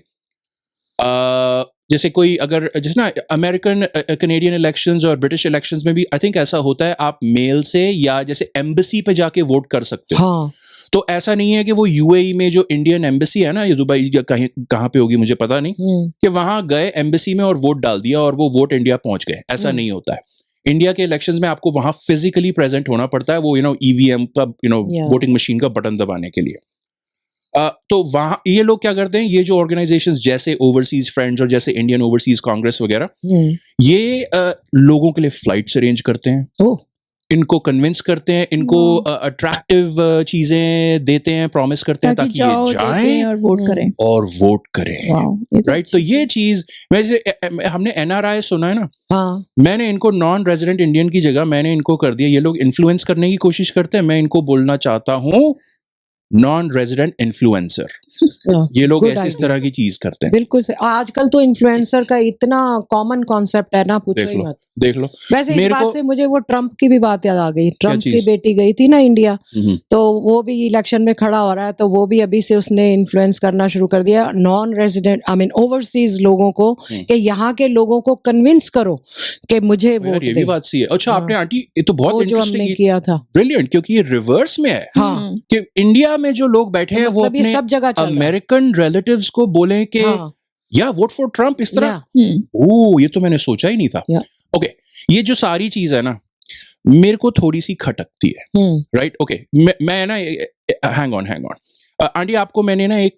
जैसे कोई अगर जैसे ना अमेरिकन कनेडियन इलेक्शंस और ब्रिटिश इलेक्शंस में भी आई थिंक ऐसा होता है, आप मेल से या जैसे एम्बेसी पे जाके वोट कर सकते हो। हाँ तो ऐसा नहीं है कि वो यूएई में जो इंडियन एम्बेसी है ना, ये दुबई या कहीं कहाँ पे होगी मुझे पता नहीं, कि वहां गए एम्बेसी में और वोट डाल दिया और वो वोट इंडिया पहुंच गए, ऐसा नहीं होता है। इंडिया के इलेक्शंस में आपको वहां फिजिकली प्रेजेंट होना पड़ता है, वो ईवीएम का वोटिंग मशीन का बटन दबाने के लिए। तो वहां ये लोग क्या करते हैं, ये जो ऑर्गेनाइजेशंस जैसे ओवरसीज फ्रेंड्स और जैसे इंडियन ओवरसीज कांग्रेस वगैरह, ये लोगों के लिए फ्लाइट्स अरेंज करते हैं, इनको कन्विंस करते हैं, इनको अट्रैक्टिव चीजें देते हैं, प्रॉमिस करते हैं ताकि ये जाएं और वोट करें। वोट करें। राइट, तो ये चीज वैसे हमने एनआरआई सुना है ना, हाँ मैंने इनको नॉन रेजिडेंट इंडियन की जगह मैंने इनको कर दिया, ये लोग इन्फ्लुएंस करने की कोशिश करते हैं, मैं इनको बोलना चाहता हूं नॉन रेजिडेंट इन्फ्लुएंसर। ये लोग Good ऐसे इस idea. तरह की चीज करते हैं। बिल्कुल से आजकल तो इन्फ्लुएंसर का इतना कॉमन कॉन्सेप्ट है ना, पूछो देख ही लो मत। देख लो। वैसे इस मेरे बात को- से मुझे वो ट्रम्प की भी बात याद आ गई। ट्रम्प की चीज? बेटी गई थी ना इंडिया, हम्म, तो वो भी इलेक्शन में खड़ा हो रहा है, तो वो भी अभी से उसने इन्फ्लुएंस करना शुरू कर दिया non resident I mean overseas लोगों को कि यहाँ के लोगों को कन्विंस करो कि मुझे यार वोट ये भी दे। बात सही है। अच्छा हाँ। आपने आंटी, ये तो बहुत वो जो हमने इंटरेस्टिंग, किया था। ब्रिलियंट, क्योंकि ये रिवर्स में है हाँ कि इंडिया में जो लोग बैठे हैं वो मतलब ये अपने सब जगह चल रहा है। अमेरिकन रिलेटिव्स को बोलें कि हाँ या वोट फॉर ट्रम्प, इस तरह। या ओह, ये तो मैंने सोचा ही नहीं था। Yeah. ओके, ये जो सारी चीज है ना, मेरे को थोड़ी सी खटकती है। राइट, ओके, मैं ना हैंग ऑन आंटी, आपको मैंने ना एक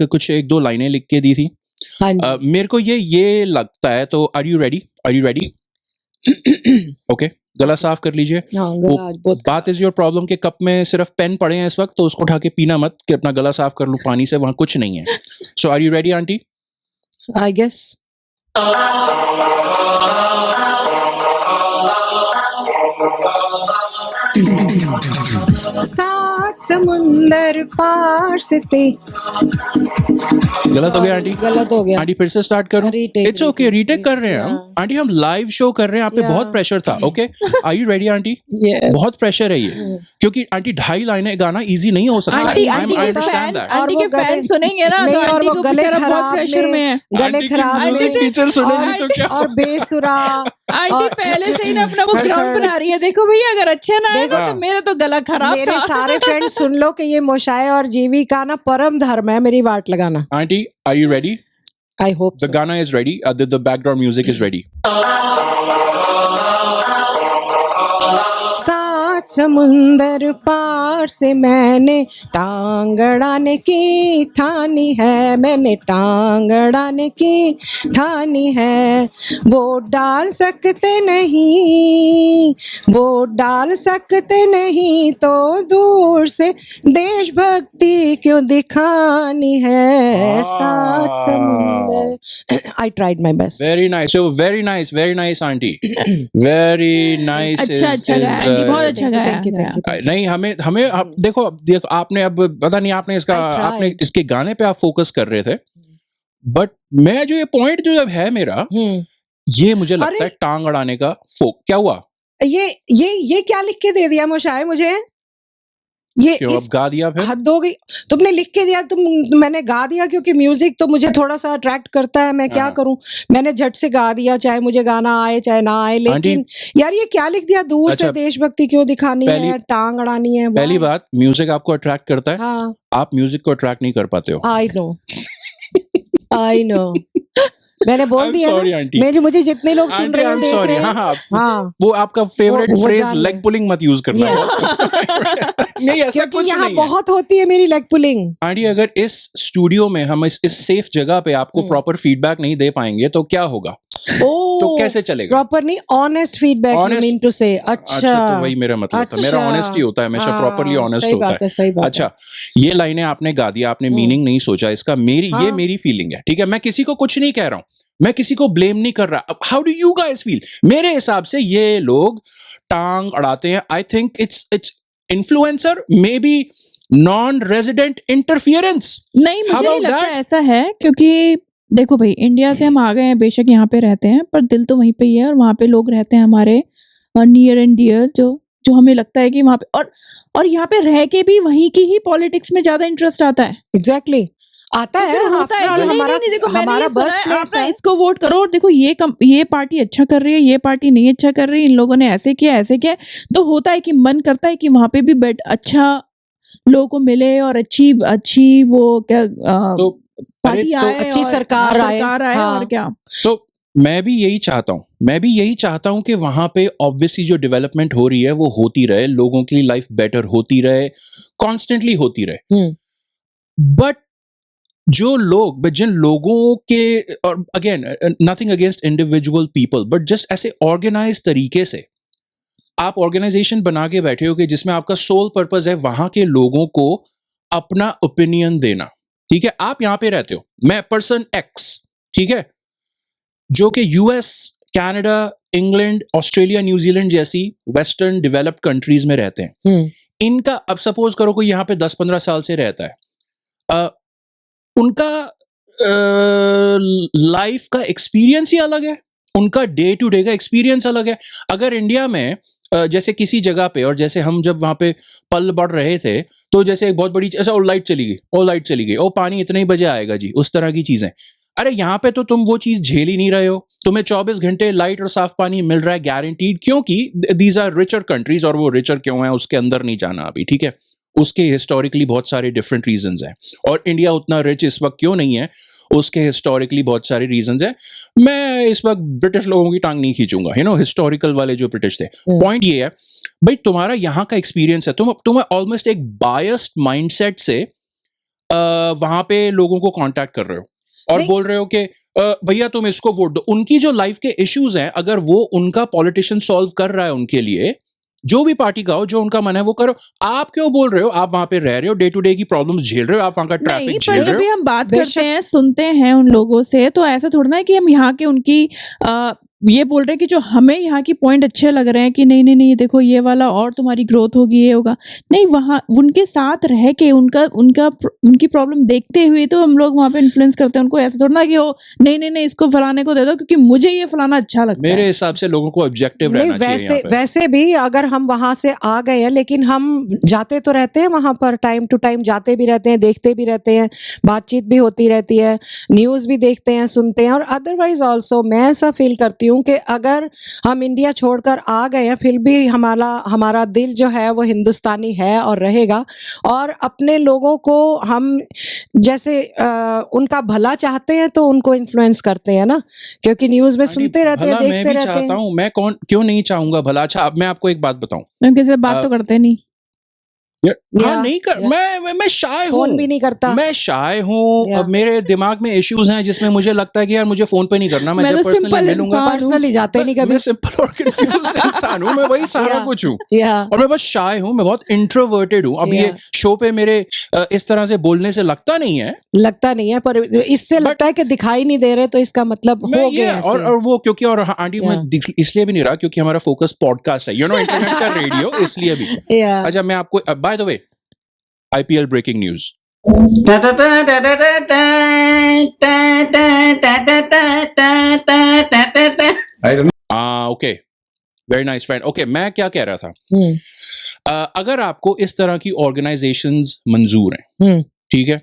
कुछ एक दो लाइनें लिख के दी थी। हाँ जी मेरे को ये लगता है, तो आर यू रेडी? ओके, गला साफ कर लीजिए। हाँ वो गला आज बहुत बात इज योर प्रॉब्लम के कप में सिर्फ पेन पड़े हैं इस वक्त, तो उसको उठा के पीना मत कि अपना गला साफ कर लूं पानी से, वहां कुछ नहीं है। So are you ready aunty? I guess सात समुंदर पार से ते गलत हो गया आंटी? गलत हो गया। आंटी फिर से स्टार्ट करूं? Retake, इट्स ओके, रीटेक कर रहे हैं हम। yeah. आंटी हम लाइव शो कर रहे हैं, आप पे Yeah. बहुत प्रेशर था। Okay, are you ready aunty? Yes. बहुत प्रेशर है ये, क्योंकि आंटी 2.5 लाइनें गाना इजी नहीं हो सकता। आंटी I आंटी के understand फैन that. और आंटी वो के फैन गले- सुनेंगे ना, नहीं, तो और आंटी वो को गले बेचारा बहुत खराब प्रेशर में है। गले आंटी की खराब music में टीचर सुनेगी तो क्या? और बेसुरा आंटी और- पहले से ही ना अपना वो खड़- ग्राउंड खड़। बना रही है, देखो भैया अगर अच्छे ना आए देखो। तो मेरा तो गला खराब मेरे था। सारे फ्रेंड्स सुन लो कि ये मोशाए और जीवी का ना परम धर्म है मेरी वाट लगाना। Aunty are you ready? I hope The Ghana is ready. The background music is ready. सात समुंदर पार से मैंने टांग अड़ाने की ठानी है, मैंने टांग अड़ाने की ठानी है। वोट डाल सकते नहीं, वोट डाल सकते नहीं तो दूर से देशभक्ति क्यों दिखानी है। सात समुंदर I tried my best. Very nice. So very nice, auntie. Very nice. अच्छा गाया आंटी, बहुत अच्छा गाया। Thank you, thank you. नहीं, हमें अब देखो आपने अब पता नहीं आपने इसका I tried. आपने इसके गाने पे आप फोकस कर रहे थे, बट मैं जो ये पॉइंट जो है मेरा, ये मुझे लगता अरे! है टांग अड़ाने का क्या हुआ? ये क्या लिख के दे दिया मोशाए मुझे? ये क्यों अब गा दिया फिर? हद हो गई। तुमने लिख के दिया, मैंने गा दिया क्योंकि म्यूजिक तो मुझे थोड़ा सा अट्रैक्ट करता है, मैं क्या हाँ। करूं, मैंने झट से गा दिया, चाहे मुझे गाना आए चाहे ना आए। लेकिन यार ये क्या लिख दिया, दूर से अच्छा, देशभक्ति क्यों दिखानी पहली- है, टांग अड़ानी है। पहली बात, म्यूजिक आपको अट्रैक्ट करता है, हाँ आप म्यूजिक को अट्रैक्ट नहीं कर पाते हो। आई नो मैंने बोल I'm दिया sorry, ना, aunty. मुझे जितने लोग सुन Aunty, रहे हैं I'm देख sorry. रहे हैं, हाँ, हाँ वो आपका फेवरेट वो फ्रेज जान ले। लेग पुलिंग मत यूज करना। नहीं, ऐसा क्योंकि कुछ यहाँ नहीं है। बहुत होती है मेरी लेग पुलिंग। आंटी, अगर इस स्टूडियो में हम इस सेफ जगह पे आपको प्रॉपर फीडबैक नहीं दे पाएंगे तो क्या होगा? तो कैसे चलेगा? प्रॉपर नहीं, honest feedback you Honest- mean to say. अच्छा तो वही मेरा मतलब था, मेरा अच्छा। ऑनेस्ट ही होता है, हमेशा हाँ, प्रॉपरली ऑनेस्ट सही होता बात है। सही बात अच्छा, ये लाइनें आपने गा दिया, आपने मीनिंग नहीं सोचा इसका, ये हाँ। मेरी फीलिंग है, ठीक है? मैं किसी को कुछ नहीं कह रहा हूं, मैं किसी को ब्लेम नहीं कर रहा। How do you guys feel? मेरे हिसाब से ये लोग टांग अड़ाते हैं। I think it's influencer, may be non resident interference. नहीं, मुझे How नहीं about लगता that? ऐसा है, क्योंकि देखो भाई, इंडिया से हम आ गए हैं, बेशक यहाँ पे रहते हैं, पर दिल तो वहीं पे ही है, और वहाँ पे लोग रहते हैं हमारे नियर एंड डियर, जो हमें लगता है कि वहाँ पे, और यहाँ पे रह के भी वहीं की ही पॉलिटिक्स में ज्यादा इंटरेस्ट आता है। एग्जैक्टली आता तो है। फिर होता है after कि all, नहीं नहीं नहीं, देखो मैंने हमारा ये सुना है, आप birthplace ना है। इसको वोट करो, और देखो ये पार्टी अच्छा कर रही है, ये पार्टी नहीं अच्छा कर रही, इन लोगों ने ऐसे किया ऐसे किया, तो होता है कि मन करता है कि वहां पे भी अच्छा लोगों को मिले, और अच्छी वो क्या तो पार्टी आए, अच्छी और सरकार आए। सरकार आए, हाँ। और क्या। तो मैं भी यही चाहता हूं कि वहां पे ऑब्वियसली जो डेवलपमेंट हो रही है वो होती रहे, लोगों की लाइफ बेटर होती रहे, कॉन्स्टेंटली होती रहे। बट जिन लोगों के, और again nothing against individual people, but just ऐसे ऑर्गेनाइज तरीके से आप ऑर्गेनाइजेशन बना के बैठे हो कि जिसमें आपका सोल पर्पस है वहां के लोगों को अपना ओपिनियन देना। ठीक है, आप यहां पे रहते हो, मैं पर्सन एक्स, ठीक है, जो कि US, Canada, England, Australia, New Zealand जैसी वेस्टर्न डेवलप्ड कंट्रीज में रहते हैं। इनका, अब सपोज करो कोई यहां पे 10-15 साल से रहता है, उनका लाइफ का एक्सपीरियंस ही अलग है, उनका डे टू डे का एक्सपीरियंस अलग है। अगर इंडिया में जैसे किसी जगह पे, और जैसे हम जब वहां पे पल बढ़ रहे थे, तो जैसे एक बहुत बड़ी ऐसा, और लाइट चली गई, और पानी इतने ही बजे आएगा जी, उस तरह की चीजें। अरे यहाँ पे तो तुम वो चीज झेल ही नहीं रहे हो, तुम्हें 24 घंटे लाइट और साफ पानी मिल रहा है गारंटीड, क्योंकि दीज आर रिचर कंट्रीज, और वो रिचर क्यों है उसके अंदर नहीं जाना अभी, ठीक है, उसके हिस्टोरिकली बहुत सारे डिफरेंट रीजंस हैं, और इंडिया उतना रिच इस वक्त क्यों नहीं है, उसके हिस्टोरिकली बहुत सारे रीजंस हैं। मैं इस वक्त ब्रिटिश लोगों की टांग नहीं खींचूंगा, हिस्टोरिकल वाले जो ब्रिटिश थे। पॉइंट ये है भाई, तुम्हारा यहाँ का एक्सपीरियंस है, तुम्हें ऑलमोस्ट एक बायस्ड माइंडसेट से वहां पे लोगों को कांटेक्ट कर रहे हो, और बोल रहे हो कि भैया तुम इसको वोट दो। उनकी जो लाइफ के इश्यूज हैं, अगर वो उनका पॉलिटिशियन सॉल्व कर रहा है उनके लिए, जो भी पार्टी का हो, जो उनका मन है वो करो। आप क्यों बोल रहे हो, आप वहां पे रह रहे हो, डे टू डे की प्रॉब्लम्स झेल रहे हो, आप वहां का ट्रैफिक झेल पर रहे जब भी हो। हम बात करते हैं, सुनते हैं उन लोगों से, तो ऐसा थोड़ा ना है कि हम यहाँ के उनकी ये बोल रहे हैं कि जो हमें यहाँ की पॉइंट अच्छे लग रहे हैं कि नहीं नहीं नहीं, देखो ये वाला, और तुम्हारी ग्रोथ होगी, ये होगा। नहीं, वहाँ उनके साथ रह के उनकी प्रॉब्लम देखते हुए तो हम लोग वहाँ पे इन्फ्लुएंस करते हैं उनको। ऐसा थोड़ा ना कि वो नहीं नहीं नहीं इसको फलाने को दे दो क्योंकि मुझे ये फलाना अच्छा लगता है। मेरे हिसाब से लोगों को ऑब्जेक्टिव नहीं, रहना चाहिए यहाँ पे। वैसे भी अगर हम वहां से आ गए हैं, लेकिन हम जाते तो रहते हैं वहां पर, टाइम टू टाइम जाते भी रहते हैं, देखते भी रहते हैं, बातचीत भी होती रहती है, न्यूज भी देखते हैं, सुनते हैं। और अदरवाइज ऑल्सो मैं ऐसा फील करती हूँ कि अगर हम इंडिया छोड़कर आ गए हैं, फिर भी हमारा दिल जो है वो हिंदुस्तानी है और रहेगा। और अपने लोगों को हम जैसे उनका भला चाहते हैं तो उनको इन्फ्लुएंस करते हैं ना, क्योंकि न्यूज में सुनते रहते हैं, भला मैं देखते भी रहते चाहता हैं। हूँ, मैं क्यों नहीं चाहूंगा भला। अच्छा, अब मैं आपको एक बात बताऊं, हम किसी से बात तो करते नहीं। हाँ, नहीं कर, मैं शाय हूँ, फोन भी नहीं करता। मैं शाय हूँ। अब मेरे दिमाग में इश्यूज हैं जिसमें मुझे लगता है कि यार मुझे फोन पे नहीं करना, मैं मैं जब तो पर्सनली simple मिलूंगा, इंसान हूँ। पर्सनली जाते नहीं कभी। मैं सिंपल और कंफ्यूज्ड इंसान हूँ, मैं वही सारा Yeah. कुछ हूँ, Yeah. और मैं बस शाय हूँ, मैं बहुत इंट्रोवर्टेड हूँ। अब ये शो पे मेरे इस तरह से बोलने से लगता नहीं है, पर इससे लगता है कि दिखाई नहीं दे रहे, तो इसका मतलब मैं हो ये गया ऐसे। और वो क्योंकि, और हाँ, आंटी मैं इसलिए भी नहीं रहा क्योंकि हमारा फोकस पॉडकास्ट है, इंटरनेट का रेडियो, इसलिए भी। Yeah. अच्छा, मैं आपको, by the way, IPL breaking news. Okay, very nice friend. Okay, मैं क्या कह रहा था, अगर आपको इस तरह की ऑर्गेनाइजेशंस मंजूर हैं, ठीक है,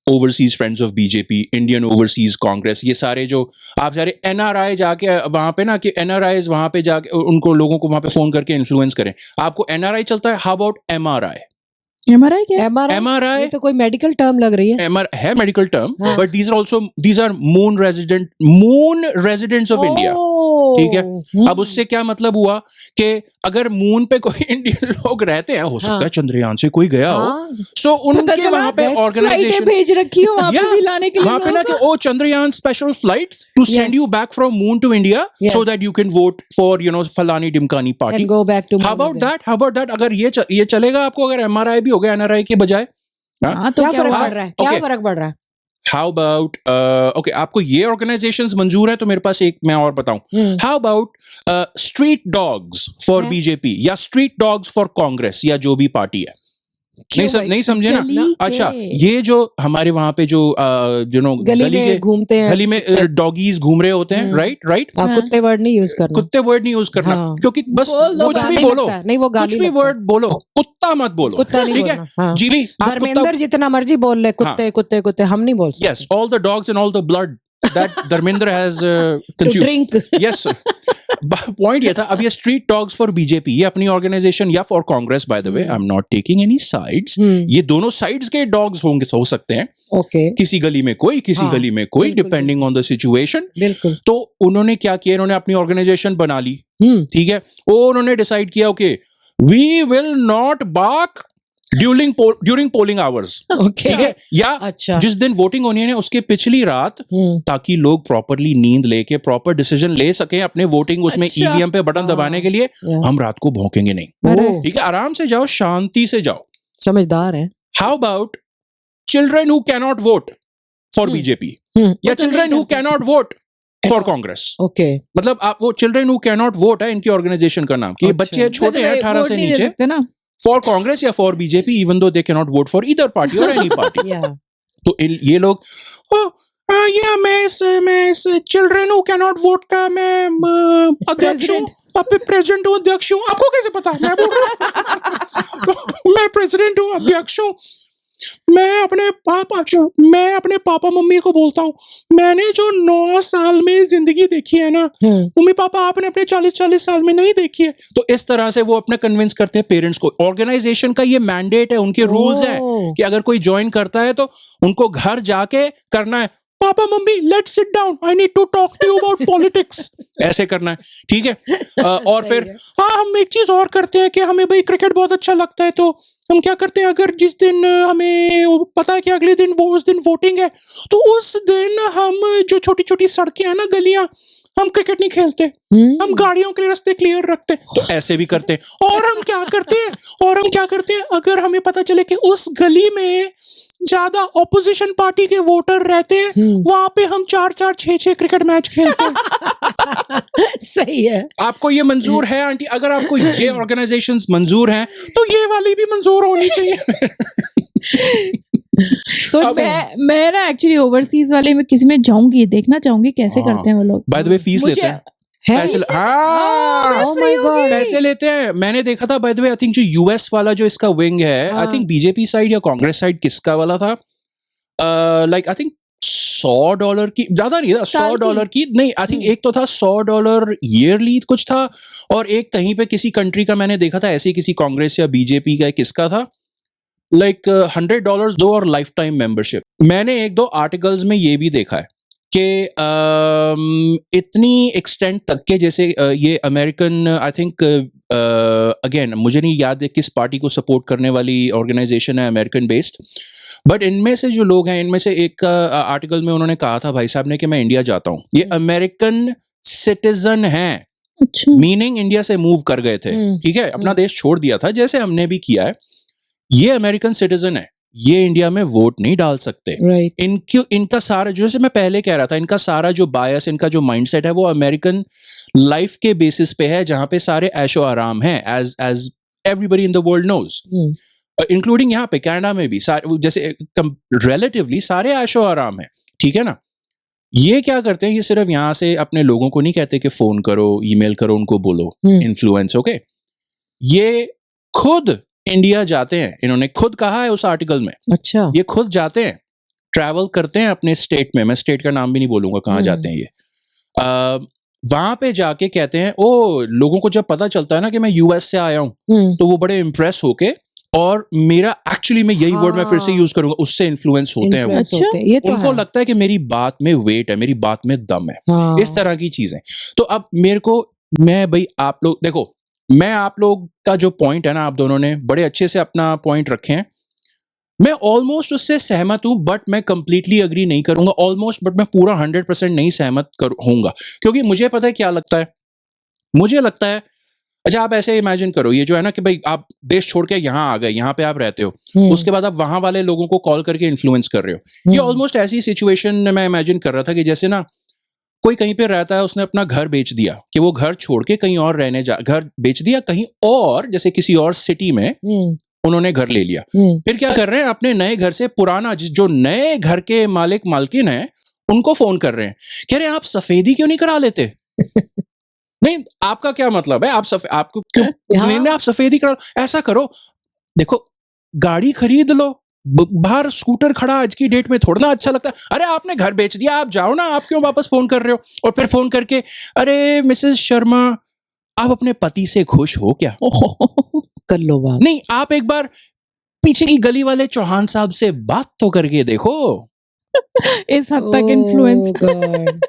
overseas friends of BJP, Indian overseas Congress, ये सारे जो आप सारे एनआरआई जाके वहां पे ना, कि एनआरआई वहां पे जाके उनको लोगों को वहां पे फोन करके इन्फ्लुएंस करें। आपको एनआरआई चलता है, हाउ अबाउट एमआरआई? एमआरआई क्या? एमआरआई ये तो कोई मेडिकल टर्म लग रही है। है मेडिकल टर्म, हाँ। But these are moon residents of India, ठीक है। अब उससे क्या मतलब हुआ कि अगर मून पे कोई इंडियन लोग रहते हैं, हो सकता है चंद्रयान से कोई गया हो, सो उनके वहां पे ऑर्गेनाइजेशन भेज रखी हो वहां पे भी लाने के लिए, वहां पे ना कि oh Chandrayaan special flights to send you back from moon to India so that you can vote for फलानी डिमकानी party. And go back to how about that? अगर ये चलेगा आपको, अगर एमआरआई भी हो गया एनआरआई के बजाय? हाँ, तो क्या क्या फर्क हुआ? पड़ रहा है? क्या Okay. फर्क पड़ रहा है? हाउ अबाउट ओके, आपको ये ऑर्गेनाइजेशंस मंजूर है, तो मेरे पास एक मैं और बताऊं, how about street dogs for BJP, या स्ट्रीट डॉग्स फॉर कांग्रेस, या जो भी पार्टी है? नहीं भाई? नहीं समझे ना? गली अच्छा, के। ये जो हमारे वहां पे जो गली गली में के घूमते हैं गली में डॉगीज घूम रहे होते हैं, राइट राइट। हाँ, हाँ। कुत्ते वर्ड नहीं यूज करना। कुत्ते वर्ड नहीं यूज करना, हाँ। क्योंकि बस बोल दो, कुछ भी गाली बोलो, लगता है। नहीं, वो कुछ गाली भी लगता है। वर्ड बोलो, कुत्ता मत बोलो, कुत्ता नहीं ठीक है बोलना। हाँ। जी भी। आप धर्मेंद्र कुत्ता, जितना मर्जी बोल ले, कुत्ते कुत्ते कुत्ते हम नहीं बोल सकते। yes, all the dogs and all the blood that Dharmendra has To consumed. drink. Yes sir. Point ये था। अब ये स्ट्रीट डॉग्स फॉर बीजेपी, ये अपनी ऑर्गेनाइजेशन या for Congress, bye the way I am not taking any sides, ये दोनों sides के डॉग्स होंगे, हो सकते हैं, ओके, किसी गली में कोई, किसी हाँ, गली में कोई, बिल्कुल, डिपेंडिंग ऑन द सिचुएशन। बिल्कुल। तो उन्होंने क्या किया, इन्होंने अपनी ऑर्गेनाइजेशन बना ली, हम्म, ठीक है। वो उन्होंने डिसाइड किया, okay we will not bark during polling hours, okay, ठीक है। या अच्छा। जिस दिन वोटिंग होनी है उसके पिछली रात, ताकि लोग प्रॉपरली नींद लेके प्रॉपर डिसीजन ले सकें अपने वोटिंग उसमें अच्छा। ईवीएम पे बटन हाँ, दबाने के लिए, या। हम रात को भौंकेंगे नहीं, ओह, ठीक है। आराम से जाओ, शांति से जाओ। समझदार है। How about children who cannot vote for hmm, BJP, hmm, या तो नहीं चिल्ड्रन हु कर सकते। Cannot vote for Congress. Okay, मतलब आप वो चिल्ड्रन हु कैनॉट वोट है इनकी ऑर्गेनाइजेशन का नाम, कि ये अच्छा। बच्चे छोटे हैं 18 वोट से नहीं दे नीचे, सकते ना। फॉर कांग्रेस या for BJP, even though they can not vote for either party और एनी पार्टी। या तो ये लोग या मैं इस children who can not vote का मैं अध्यक्ष हूँ, प्रेसिडेंट हूँ, अध्यक्ष हूँ। आपको कैसे पता? मैं बोल रहा हूँ मैं प्रेसिडेंट हूँ, अध्यक्ष हूँ। मैं अपने पापा मम्मी को बोलता हूँ, मैंने जो 9 साल में जिंदगी देखी है ना, मम्मी पापा आपने अपने 40 साल में नहीं देखी है। तो इस तरह से वो अपना कन्विंस करते हैं पेरेंट्स को। ऑर्गेनाइजेशन का ये मैंडेट है, उनके रूल्स हैं कि अगर कोई ज्वाइन करता है तो उनको घर जाके करना है, papa mummy let's sit down, I need to talk to you about politics, ऐसे करना है, ठीक है। और फिर हाँ, हम एक चीज और करते हैं कि हमें भाई क्रिकेट बहुत अच्छा लगता है, तो हम क्या करते हैं, अगर जिस दिन हमें पता है कि अगले दिन उस दिन वोटिंग है, तो उस दिन हम जो छोटी छोटी सड़कें हैं ना, गलियां, हम क्रिकेट नहीं खेलते, हम गाड़ियों के लिए रास्ते क्लियर रखते हैं। तो ऐसे भी करते हैं। और हम क्या करते हैं, अगर हमें पता चले कि उस गली में ज्यादा ऑपोजिशन पार्टी के वोटर रहते हैं, वहां पे हम 4-4, 6-6 क्रिकेट मैच खेलते हैं। सही है। आपको ये मंजूर है आंटी? अगर आपको ये ऑर्गेनाइजेशंस मंजूर हैं, तो ये वाली भी मंजूर होनी चाहिए। सोचते हैं मैं ना एक्चुअली ओवरसीज वाले में किसी में जाऊंगी, देखना चाहूंगी कैसे हाँ। करते हैं वो लोग। बाय द वे फीस मुझे- लेते हैं, है? पैसे हाँ, Oh my God. पैसे लेते हैं। मैंने देखा था, bye the way I think जो यूएस वाला जो इसका विंग है, आई हाँ। थिंक बीजेपी साइड या कांग्रेस साइड, किसका वाला था, लाइक आई थिंक $100 की, ज्यादा नहीं था, साल की? $100 की नहीं, आई थिंक एक तो था $100 ईयरली कुछ था, और एक कहीं पे किसी कंट्री का मैंने देखा था, ऐसी किसी कांग्रेस या बीजेपी का किसका था, लाइक $100 दो और लाइफ टाइम मेंबरशिप। मैंने 1-2 आर्टिकल्स में ये भी देखा है कि इतनी एक्सटेंट तक के, जैसे ये अमेरिकन, आई थिंक अगेन मुझे नहीं याद है किस पार्टी को सपोर्ट करने वाली ऑर्गेनाइजेशन है, अमेरिकन बेस्ड, बट इनमें से जो लोग हैं, इनमें से एक आर्टिकल में उन्होंने कहा था भाई साहब ने कि मैं इंडिया जाता हूँ, ये अमेरिकन सिटीजन हैं, अच्छा, मीनिंग इंडिया से मूव कर गए थे, ठीक है, अपना देश छोड़ दिया था, जैसे हमने भी किया है। ये अमेरिकन सिटीजन है, ये इंडिया में वोट नहीं डाल सकते। राइट। इनका सारा, जैसे मैं पहले कह रहा था, इनका सारा जो बायस, इनका जो माइंडसेट है, वो अमेरिकन लाइफ के बेसिस पे है, जहां पे सारे ऐशो आराम हैं, as everybody in the world knows, including यहाँ पे कनाडा में भी सारे, जैसे रिलेटिवली सारे ऐशो आराम है, ठीक है ना। ये क्या करते हैं, ये सिर्फ यहाँ से अपने लोगों को नहीं कहते कि फोन करो, ईमेल करो, उनको बोलो, इन्फ्लुएंस, ओके। ये खुद इंडिया जाते हैं, इन्होंने खुद कहा है उस आर्टिकल में, अच्छा, ये खुद जाते हैं, ट्रैवल करते हैं अपने स्टेट में, मैं स्टेट का नाम भी नहीं बोलूंगा कहाँ जाते हैं ये, वहां पे जाके कहते हैं, ओ लोगों को जब पता चलता है ना कि मैं यूएस से आया हूं, तो वो बड़े इंप्रेस होके, और मेरा एक्चुअली मैं यही वर्ड मैं फिर से यूज करूंगा, उससे इन्फ्लुएंस होते हैं वो, influence होते हैं, ये तो उनको है। लगता है कि मेरी बात में वेट है, मेरी बात में दम है, हाँ। इस तरह की चीजें। तो अब मेरे को, मैं भाई आप लोग देखो, मैं आप लोग का जो पॉइंट है ना, आप दोनों ने बड़े अच्छे से अपना पॉइंट रखे हैं, मैं ऑलमोस्ट उससे सहमत हूं, बट मैं कंप्लीटली अग्री नहीं करूंगा, ऑलमोस्ट, बट मैं पूरा 100% नहीं सहमत होऊंगा, क्योंकि मुझे पता है क्या लगता है, मुझे लगता है, अच्छा आप ऐसे इमेजिन करो, ये जो है ना कि भाई आप देश छोड़ के यहाँ आ गए, यहाँ पे आप रहते हो, उसके बाद आप वहां वाले लोगों को कॉल करके इन्फ्लुएंस कर रहे हो, ये ऑलमोस्ट ऐसी सिचुएशन मैं इमेजिन कर रहा था कि जैसे ना कोई कहीं पे रहता है, उसने अपना घर बेच दिया, कि वो घर छोड़ के कहीं और रहने घर बेच दिया कहीं और, जैसे किसी और सिटी में, उन्होंने घर ले लिया, फिर क्या कर रहे हैं, अपने नए घर से पुराना जो नए घर के मालिक मालकिन है उनको फोन कर रहे हैं, कह रहे हैं आप सफेदी क्यों नहीं करा लेते? नहीं, आपका क्या मतलब है, आपको क्यों नहीं, आप सफेदी करा, ऐसा करो, देखो गाड़ी खरीद लो, बाहर स्कूटर खड़ा आज की डेट में थोड़ा ना अच्छा लगता है, अरे आपने घर बेच दिया, आप जाओ ना, आप क्यों वापस फोन कर रहे हो? और फिर फोन करके, अरे मिसेस शर्मा आप अपने पति से खुश हो क्या? कर लो बात। नहीं, आप एक बार पीछे की गली वाले चौहान साहब से बात तो करके देखो। इस हद तक इन्फ्लुएंस। Oh God.